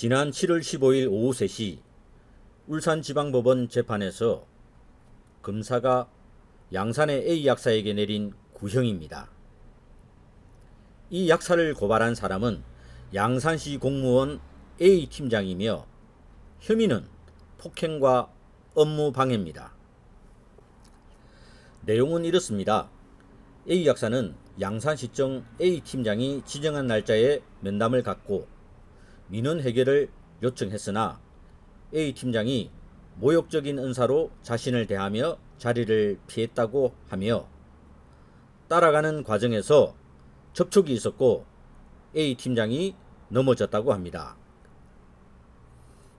지난 7월 15일 오후 3시 울산지방법원 재판에서 검사가 양산의 A 약사에게 내린 구형입니다. 이 약사를 고발한 사람은 양산시 공무원 A 팀장이며 혐의는 폭행과 업무 방해입니다. 내용은 이렇습니다. A 약사는 양산시청 A 팀장이 지정한 날짜에 면담을 갖고 민원 해결을 요청했으나 A 팀장이 모욕적인 언사로 자신을 대하며 자리를 피했다고 하며 따라가는 과정에서 접촉이 있었고 A 팀장이 넘어졌다고 합니다.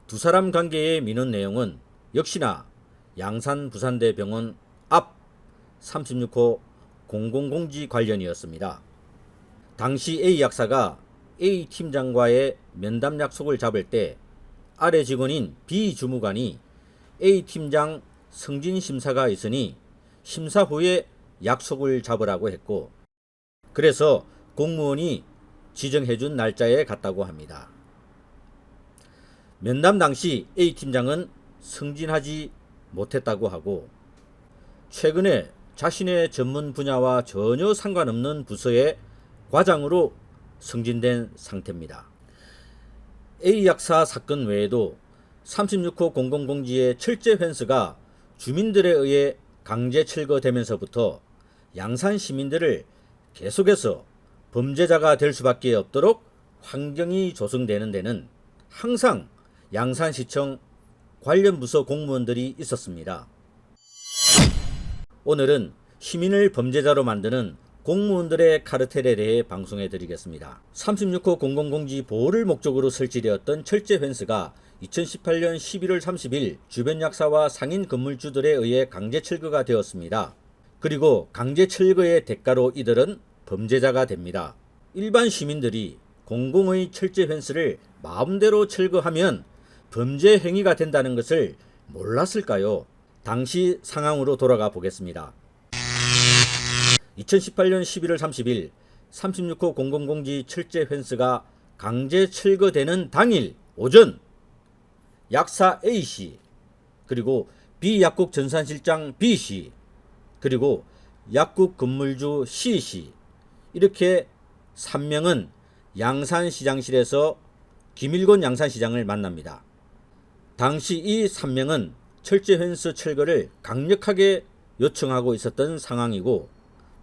두 사람 관계의 민원 내용은 역시나 양산 부산대병원 앞 36호 공공공지 관련이었습니다. 당시 A 약사가 A 팀장과의 면담 약속을 잡을 때 아래 직원인 B 주무관이 A 팀장 승진 심사가 있으니 심사 후에 약속을 잡으라고 했고, 그래서 공무원이 지정해준 날짜에 갔다고 합니다. 면담 당시 A 팀장은 승진하지 못했다고 하고, 최근에 자신의 전문 분야와 전혀 상관없는 부서의 과장으로 승진된 상태입니다. A 약사 사건 외에도 36호 공공공지의 철제 펜스가 주민들에 의해 강제 철거되면서부터 양산 시민들을 계속해서 범죄자가 될 수밖에 없도록 환경이 조성되는 데는 항상 양산시청 관련 부서 공무원들이 있었습니다. 오늘은 시민을 범죄자로 만드는 공무원들의 카르텔에 대해 방송해 드리겠습니다. 36호 공공공지 보호를 목적으로 설치되었던 철제 펜스가 2018년 11월 30일 주변 약사와 상인 건물주들에 의해 강제 철거가 되었습니다. 그리고 강제 철거의 대가로 이들은 범죄자가 됩니다. 일반 시민들이 공공의 철제 펜스를 마음대로 철거하면 범죄 행위가 된다는 것을 몰랐을까요? 당시 상황으로 돌아가 보겠습니다. 2018년 11월 30일 36호 공공공지 철제 펜스가 강제 철거되는 당일 오전 약사 A씨, 그리고 B 약국 전산실장 B씨, 그리고 약국 건물주 C씨, 이렇게 3명은 양산시장실에서 김일곤 양산시장을 만납니다. 당시 이 3명은 철제 펜스 철거를 강력하게 요청하고 있었던 상황이고,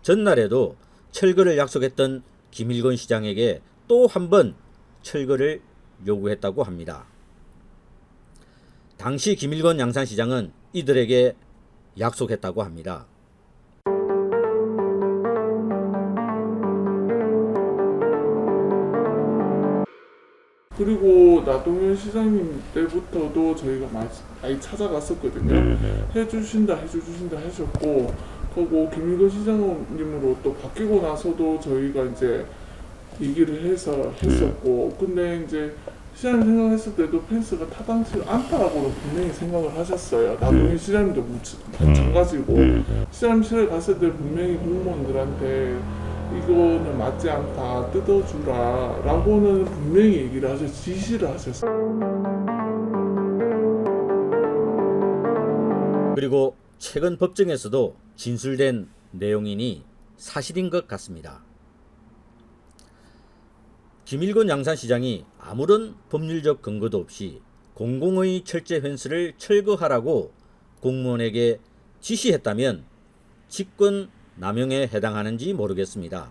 전날에도 철거를 약속했던 김일곤 시장에게 또 한 번 철거를 요구했다고 합니다. 당시 김일곤 양산시장은 이들에게 약속했다고 합니다. 그리고 나동현 시장님 때부터도 저희가 많이 찾아갔었거든요. 해주신다 하셨고, 그리고 김일건 시장님으로 또 바뀌고 나서도 저희가 이제 얘기를 해서 했었고, 근데 이제 시장님 생각했을 때도 펜스가 타당치 않다라고 분명히 생각을 하셨어요. 나동현 시장님도 마찬가지고, 시장실에 갔을 때 분명히 공무원들한테 이거는 맞지 않다, 뜯어주라 라고는 분명히 얘기를 하셨어요. 지시를 하셨어요. 그리고 최근 법정에서도 진술된 내용이니 사실인 것 같습니다. 김일곤 양산시장이 아무런 법률적 근거도 없이 공공의 철제 펜스를 철거하라고 공무원에게 지시했다면 직권 남용에 해당하는지 모르겠습니다.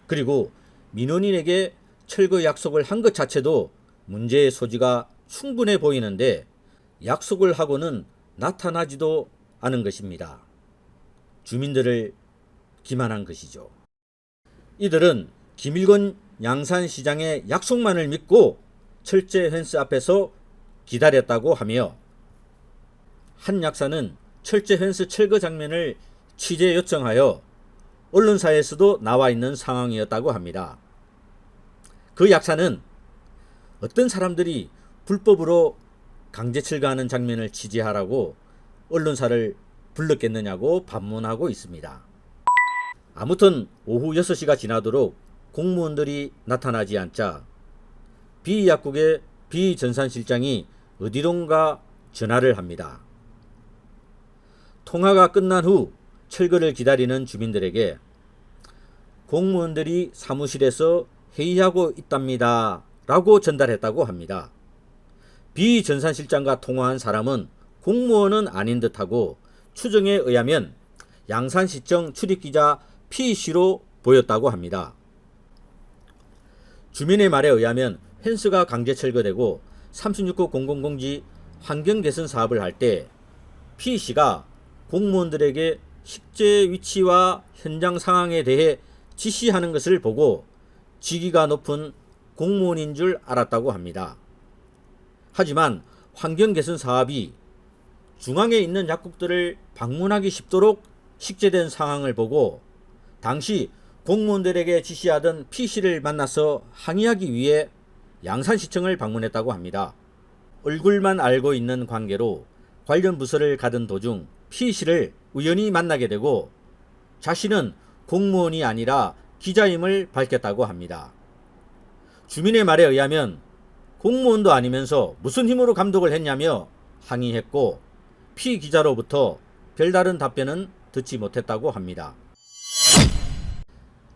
그리고 민원인에게 철거 약속을 한 것 자체도 문제의 소지가 충분해 보이는데 약속을 하고는 나타나지도 않은 것입니다. 주민들을 기만한 것이죠. 이들은 김일곤 양산시장의 약속만을 믿고 철제 펜스 앞에서 기다렸다고 하며, 한 약사는 철제 펜스 철거 장면을 취재 요청하여 언론사에서도 나와 있는 상황이었다고 합니다. 그 약사는 어떤 사람들이 불법으로 강제 철거하는 장면을 취재하라고 언론사를 불렀겠느냐고 반문하고 있습니다. 아무튼 오후 6시가 지나도록 공무원들이 나타나지 않자 B 약국의 비 전산실장이 어디론가 전화를 합니다. 통화가 끝난 후 철거를 기다리는 주민들에게 공무원들이 사무실에서 회의하고 있답니다 라고 전달했다고 합니다. 비 전산실장과 통화한 사람은 공무원은 아닌 듯하고 추정에 의하면 양산시청 출입기자 P씨로 보였다고 합니다. 주민의 말에 의하면 펜스가 강제 철거되고 36호 공공공지 환경개선 사업을 할 때 P씨가 공무원들에게 식재 위치와 현장 상황에 대해 지시하는 것을 보고 직위가 높은 공무원인 줄 알았다고 합니다. 하지만 환경개선 사업이 중앙에 있는 약국들을 방문하기 쉽도록 식재된 상황을 보고 당시 공무원들에게 지시하던 P씨를 만나서 항의하기 위해 양산시청을 방문했다고 합니다. 얼굴만 알고 있는 관계로 관련 부서를 가던 도중 P씨를 우연히 만나게 되고 자신은 공무원이 아니라 기자임을 밝혔다고 합니다. 주민의 말에 의하면 공무원도 아니면서 무슨 힘으로 감독을 했냐며 항의했고 P 기자로부터 별다른 답변은 듣지 못했다고 합니다.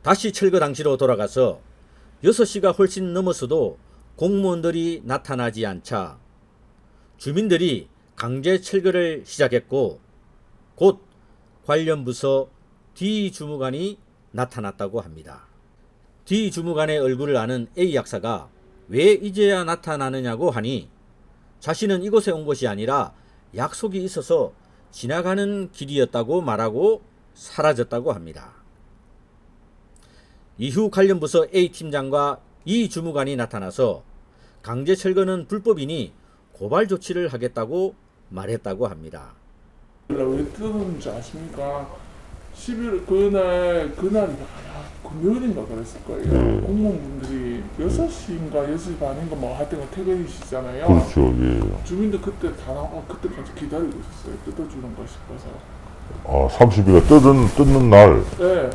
다시 철거 당시로 돌아가서 6시가 훨씬 넘었어도 공무원들이 나타나지 않자 주민들이 강제 철거를 시작했고 곧 관련 부서 D 주무관이 나타났다고 합니다. D 주무관의 얼굴을 아는 A 약사가 왜 이제야 나타나느냐고 하니 자신은 이곳에 온 것이 아니라 약속이 있어서 지나가는 길이었다고 말하고 사라졌다고 합니다. 이후 관련 부서 A 팀장과 이 주무관이 나타나서 강제 철거는 불법이니 고발 조치를 하겠다고 말했다고 합니다. 왜 뜯었는지 아십니까? 11월 그날이 금요일인가 그랬을 거예요. 공무원분들이 6시인가 6시 반인가 뭐 하여튼 퇴근이시잖아요. 그렇죠, 예. 주민들 그때 다 나와 그때까지 기다리고 있었어요. 뜯어주는가 싶어서. 아, 30일에 뜯는 날. 네.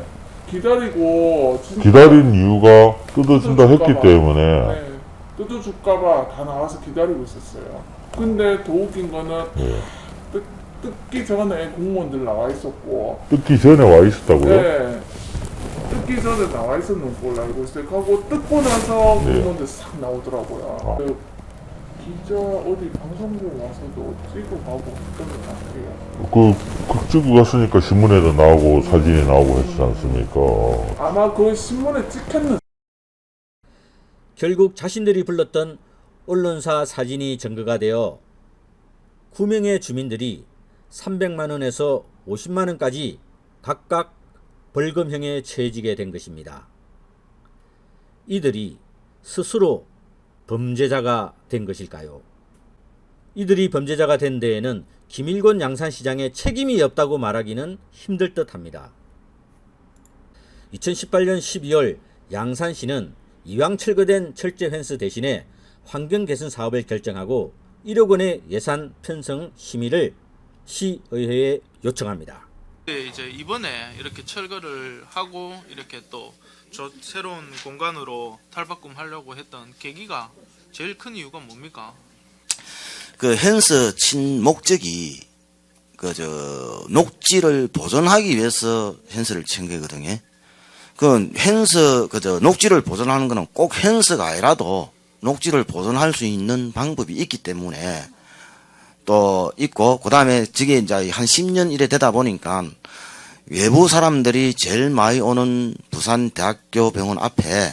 기다리고 진짜 기다린 이유가 뜯어준다 했기 뜯어줄까봐. 때문에. 네. 뜯어줄까봐 다 나와서 기다리고 있었어요. 근데 더 웃긴 거는 예. 뜯기 전에 공무원들 나와 있었고, 뜯기 전에 와 있었다고요? 네. 뜯기 전에 나와 있었는 걸로 알고 있어요. 하고 뜯고 나서 공무원들 싹 나오더라고요. 아. 그 기자 어디 방송국 와서도 찍고 가고 했던 것 같아요. 그 찍고 갔으니까 신문에도 나오고 사진이 나오고 했지 않습니까? 아마 그 신문에 찍혔는. 결국 자신들이 불렀던 언론사 사진이 증거가 되어 9명의 주민들이 300만 원에서 50만 원까지 각각 벌금형에 처해지게 된 것입니다. 이들이 스스로 범죄자가 된 것일까요? 이들이 범죄자가 된 데에는 김일권 양산시장의 책임이 없다고 말하기는 힘들 듯합니다. 2018년 12월 양산시는 이왕 철거된 철제 펜스 대신에 환경개선 사업을 결정하고 1억 원의 예산 편성 심의를 시의회에 요청합니다. 이제 이번에 이렇게 철거를 하고 이렇게 또 새로운 공간으로 탈바꿈하려고 했던 계기가 제일 큰 이유가 뭡니까? 그 헨스 친 목적이 녹지를 보존하기 위해서 헨스를 친 거거든요. 그 헨스 녹지를 보존하는 거는 꼭 헨스가 아니라도 녹지를 보존할 수 있는 방법이 있기 때문에 또 있고, 그 다음에 저게 이제 한 10년 이래 되다 보니까 외부 사람들이 제일 많이 오는 부산 대학교 병원 앞에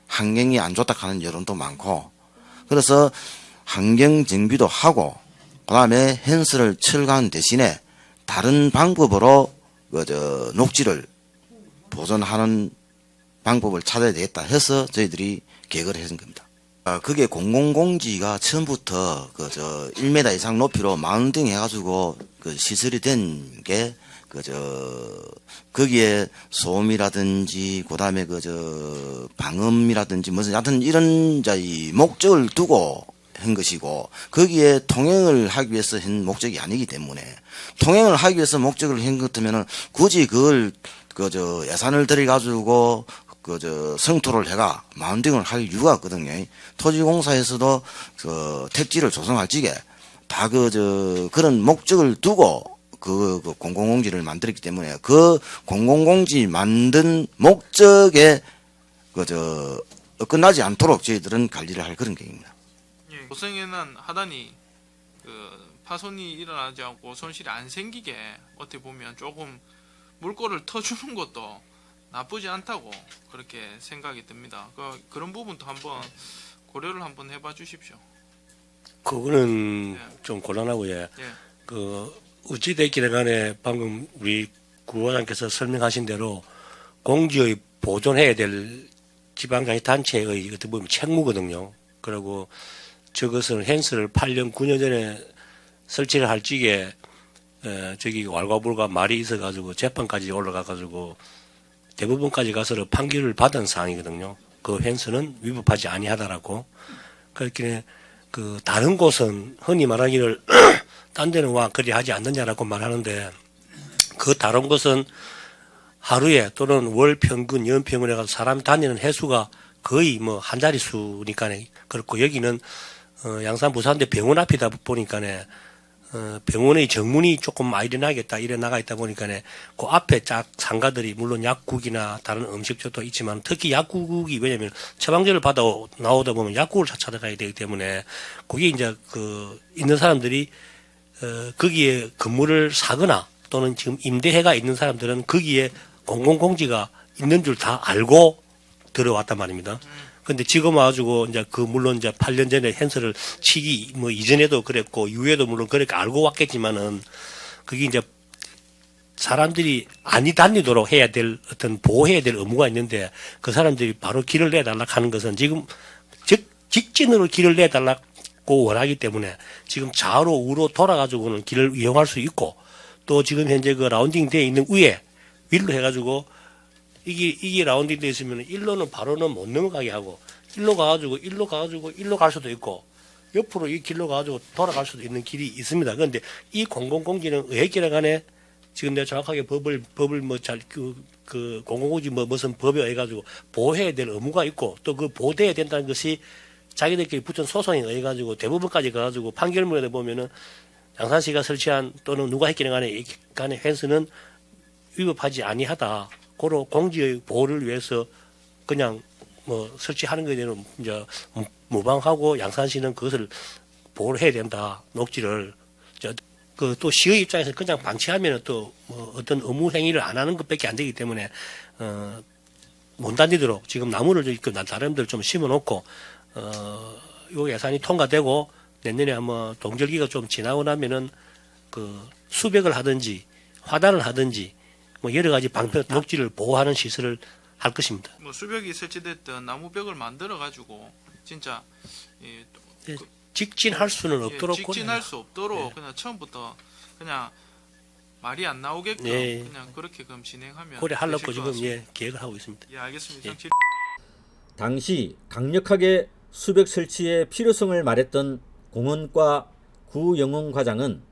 환경이 안 좋다 하는 여론도 많고, 그래서 환경 정비도 하고, 그 다음에 헨스를 철거한 대신에 다른 방법으로 녹지를 보존하는 방법을 찾아야 되겠다 해서 저희들이 계획을 했은 겁니다. 그게 공공공지가 처음부터 1m 이상 높이로 마운딩 해가지고 시설이 된 게 거기에 소음이라든지 그다음에 방음이라든지 무슨 하여튼 이런 이 목적을 두고 한 것이고, 거기에 통행을 하기 위해서 한 목적이 아니기 때문에, 통행을 하기 위해서 목적을 한 것 같으면은 굳이 그걸 예산을 들여 가지고 성토를 해가 마운딩을 할 이유가 없거든요. 토지공사에서도 택지를 조성할 적에 다 그런 목적을 두고 그 공공공지를 만들었기 때문에 그 공공공지 만든 목적에 끝나지 않도록 저희들은 관리를 할 그런 계획입니다. 예, 고성에는 하단이 파손이 일어나지 않고 손실이 안 생기게 어떻게 보면 조금 물꼬를 터주는 것도 나쁘지 않다고 그렇게 생각이 듭니다. 그런 부분도 한번 고려를 한번 해봐 주십시오. 그거는 예. 좀 곤란하고요. 예. 어찌 됐기를 간에 방금 우리 구호장께서 설명하신 대로 공지의 보존해야 될 지방자치단체의 어떻게 보면 책무거든요. 그리고 저것은 헨스를 8년, 9년 전에 설치를 할 적에 저기 왈가불가 말이 있어가지고 재판까지 올라가가지고 대법원까지 가서 판결을 받은 사항이거든요. 그 헨스는 위법하지 아니하다라고. 그렇게 다른 곳은 흔히 말하기를 딴 데는 와 그리 하지 않느냐라고 말하는데 그 다른 곳은 하루에 또는 월 평균, 연 평균 해가지고 사람 다니는 횟수가 거의 뭐 한 자릿수니까 그렇고 여기는 양산 부산대 병원 앞이다 보니까네 병원의 정문이 조금 아이러나겠다 이래 나가 있다 보니까네 그 앞에 쫙 상가들이 물론 약국이나 다른 음식점도 있지만 특히 약국이 왜냐면 처방전을 받아 나오다 보면 약국을 찾아가야 되기 때문에 거기 이제 있는 사람들이 거기에 건물을 사거나 또는 지금 임대해가 있는 사람들은 거기에 공공공지가 있는 줄 다 알고 들어왔단 말입니다. 근데 지금 와가지고 이제 물론 이제 8년 전에 헨스를 치기 뭐 이전에도 그랬고 이후에도 물론 그렇게 알고 왔겠지만은 그게 이제 사람들이 아니 다니도록 해야 될 어떤 보호해야 될 의무가 있는데 그 사람들이 바로 길을 내달라 하는 것은 지금 직진으로 길을 내달라고 원하기 때문에 지금 좌로 우로 돌아가지고는 길을 이용할 수 있고 또 지금 현재 라운딩 되어 있는 위로 해가지고 이게 라운딩 되어 있으면 일로는 바로는 못 넘어가게 하고 일로 가가지고 갈 수도 있고 옆으로 이 길로 가가지고 돌아갈 수도 있는 길이 있습니다. 그런데 이 공공공지는 의회기라 간에 지금 내가 정확하게 법을 공공공지 무슨 법에 의해 가지고 보호해야 될 의무가 있고 또 그 보호돼야 된다는 것이 자기들끼리 붙은 소송에 의해 가지고 대법원까지 가가지고 판결문에 보면은 양산시가 설치한 또는 누가 했기는 간에 펜스는 위법하지 아니하다. 고로 공지의 보호를 위해서 그냥 설치하는 것에 대해서 이제 무방하고 양산시는 그것을 보호를 해야 된다. 녹지를. 또 시의 입장에서 그냥 방치하면 또 어떤 의무 행위를 안 하는 것밖에 안 되기 때문에 못 다니도록 지금 나무를 나름대로 좀 심어놓고 요 예산이 통과되고 내년에 아마 동절기가 좀 지나고 나면은 수백을 하든지 화단을 하든지 여러 가지 방편 녹지를 보호하는 시설을 할 것입니다. 수벽이 설치됐던 나무벽을 만들어 가지고 진짜 직진할 수는 없도록 직진할 수 없도록 그냥 처음부터 그냥 말이 안 나오게끔 그냥 그렇게 그럼 진행하면 고려 하려고 되실 것 지금 같습니다. 계획을 하고 있습니다. 예, 알겠습니다. 당시 강력하게 수벽 설치의 필요성을 말했던 공원과 구영웅 과장은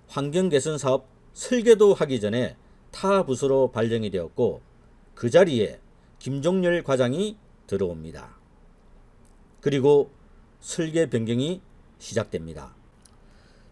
환경개선 사업 설계도 하기 전에 타 부서로 발령이 되었고 그 자리에 김종렬 과장이 들어옵니다. 그리고 설계 변경이 시작됩니다.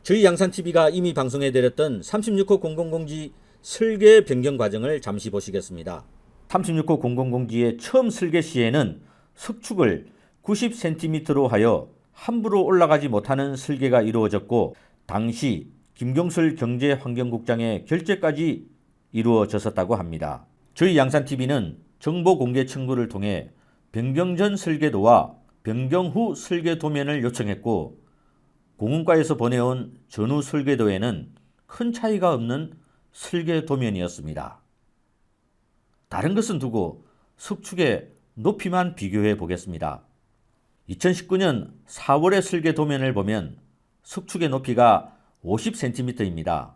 저희 양산TV가 이미 방송해 드렸던 36호 공공공지 설계 변경 과정을 잠시 보시겠습니다. 36호 공공공지의 처음 설계 시에는 석축을 90cm로 하여 함부로 올라가지 못하는 설계가 이루어졌고 당시 김경설 경제환경국장의 결재까지 이루어졌었다고 합니다. 저희 양산TV는 정보 공개 청구를 통해 변경 전 설계도와 변경 후 설계 도면을 요청했고 공원과에서 보내온 전후 설계도에는 큰 차이가 없는 설계 도면이었습니다. 다른 것은 두고 석축의 높이만 비교해 보겠습니다. 2019년 4월의 설계 도면을 보면 석축의 높이가 50cm입니다.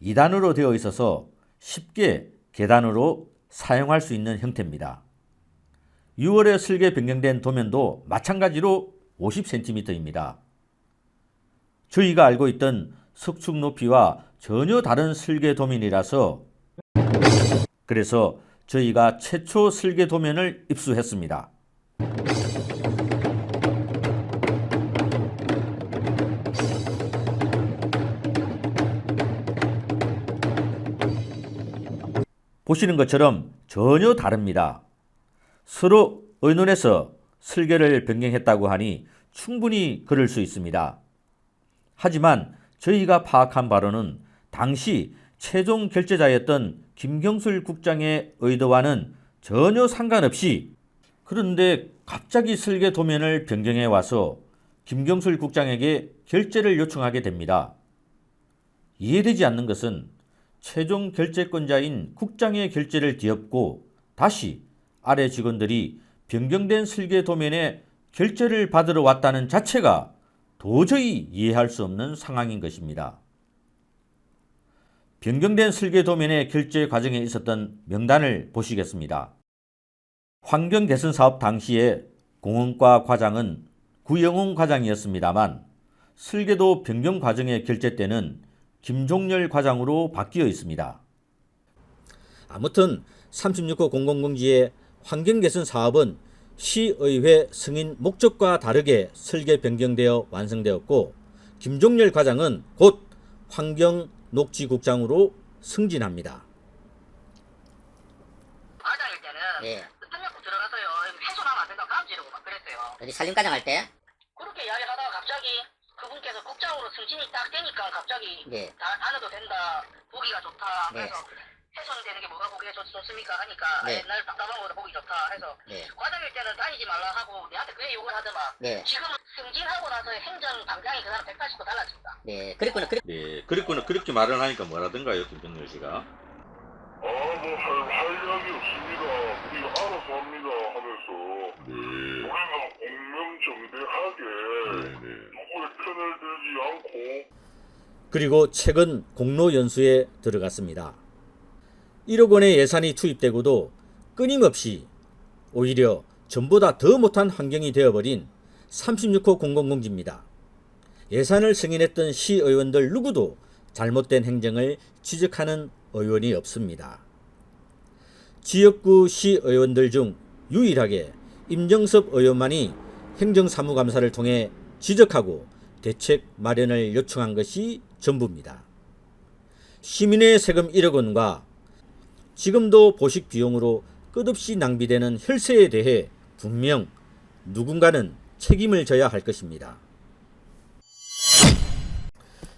2단으로 되어 있어서 쉽게 계단으로 사용할 수 있는 형태입니다. 6월에 설계 변경된 도면도 마찬가지로 50cm입니다. 저희가 알고 있던 석축 높이와 전혀 다른 설계 도면이라서 그래서 저희가 최초 설계 도면을 입수했습니다. 보시는 것처럼 전혀 다릅니다. 서로 의논해서 설계를 변경했다고 하니 충분히 그럴 수 있습니다. 하지만 저희가 파악한 바로는 당시 최종 결재자였던 김경술 국장의 의도와는 전혀 상관없이, 그런데 갑자기 설계 도면을 변경해 와서 김경술 국장에게 결재를 요청하게 됩니다. 이해되지 않는 것은 최종 결재권자인 국장의 결재를 뒤엎고 다시 아래 직원들이 변경된 설계 도면에 결재를 받으러 왔다는 자체가 도저히 이해할 수 없는 상황인 것입니다. 변경된 설계 도면의 결재 과정에 있었던 명단을 보시겠습니다. 환경 개선 사업 당시에 공원과 과장은 구영웅 과장이었습니다만 설계도 변경 과정의 결재 때는 김종렬 과장으로 바뀌어 있습니다. 아무튼 36호 공공공지의 환경 개선 사업은 시의회 승인 목적과 다르게 설계 변경되어 완성되었고, 김종렬 과장은 곧 환경녹지국장으로 승진합니다. 과장일 때는 예. 뜬금없고 들어가서요 해소하면 안 된다고 감지르고 막 그랬어요. 어디 산림과장 할 때? 그렇게 이야기하다가 갑자기 그분께서 국장으로 승진이 딱 되니까 갑자기 예. 다녀도 된다, 보기가 좋다. 네. 그래서 해소는 되는 게 뭐가 보기에 좋습니까 하니까 네. 옛날 답답한 거보다 보기 좋다 해서 네. 과장일 때는 다니지 말라 하고 내한테 그래 욕을 하더만 네. 지금 승진하고 나서 행정 방장이 그 사람 180도 달라집니다. 네. 그랬구나. 네, 그랬구나. 그렇게 말을 하니까 뭐라든가요, 김종렬 씨가? 할 이야기 없습니다. 우리가 알아서 합니다 하면서 우리가 공명정대하게 누구의 편을 들지 않고. 그리고 최근 공로 연수에 들어갔습니다. 1억 원의 예산이 투입되고도 끊임없이 오히려 전보다 더 못한 환경이 되어버린 36호 공공공지입니다. 예산을 승인했던 시의원들 누구도 잘못된 행정을 지적하는 의원이 없습니다. 지역구 시의원들 중 유일하게 임정섭 의원만이 행정사무감사를 통해 지적하고 대책 마련을 요청한 것이 전부입니다. 시민의 세금 1억 원과 지금도 보식 비용으로 끝없이 낭비되는 혈세에 대해 분명 누군가는 책임을 져야 할 것입니다.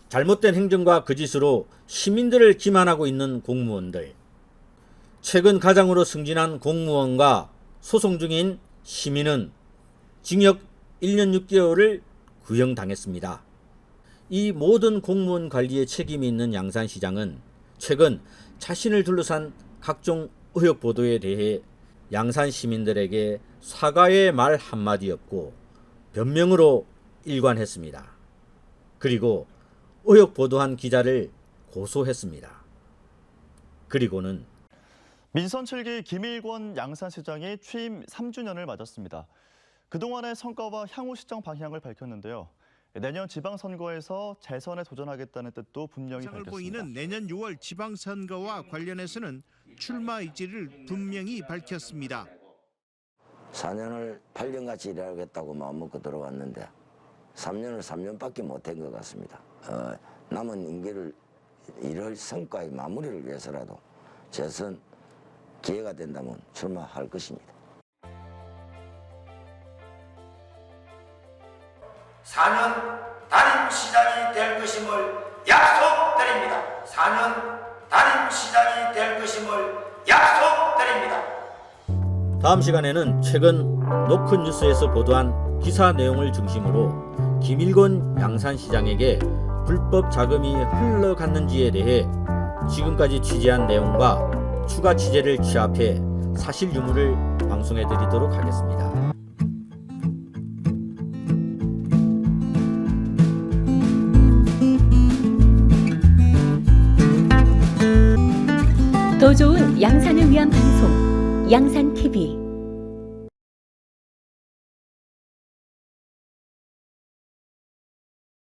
잘못된 행정과 거짓으로 시민들을 기만하고 있는 공무원들, 최근 과장으로 승진한 공무원과 소송 중인 시민은 징역 1년 6개월을 구형당했습니다. 이 모든 공무원 관리에 책임이 있는 양산시장은 최근 자신을 둘러싼 각종 의혹 보도에 대해 양산 시민들에게 사과의 말 한마디 없고 변명으로 일관했습니다. 그리고 의혹 보도한 기자를 고소했습니다. 그리고는 민선 7기 김일권 양산시장이 취임 3주년을 맞았습니다. 그동안의 성과와 향후 시정 방향을 밝혔는데요. 내년 지방선거에서 재선에 도전하겠다는 뜻도 분명히 상을 밝혔습니다. 보이는 내년 6월 지방선거와 관련해서는 출마 의지를 분명히 밝혔습니다. 4년을 8년같이 일하겠다고 마음먹고 들어왔는데 3년을 3년밖에 못한 것 같습니다. 남은 임기를 이럴 성과의 마무리를 위해서라도 재선 기회가 된다면 출마할 것입니다. 4년 담임시장이 될 것임을 약속드립니다. 4년 담임시장이 될 것임을 약속드립니다. 다음 시간에는 최근 노큰 뉴스에서 보도한 기사 내용을 중심으로 김일권 양산시장에게 불법 자금이 흘러갔는지에 대해 지금까지 취재한 내용과 추가 취재를 취합해 사실 유무를 방송해 드리도록 하겠습니다. 더 좋은 양산을 위한 방송 양산TV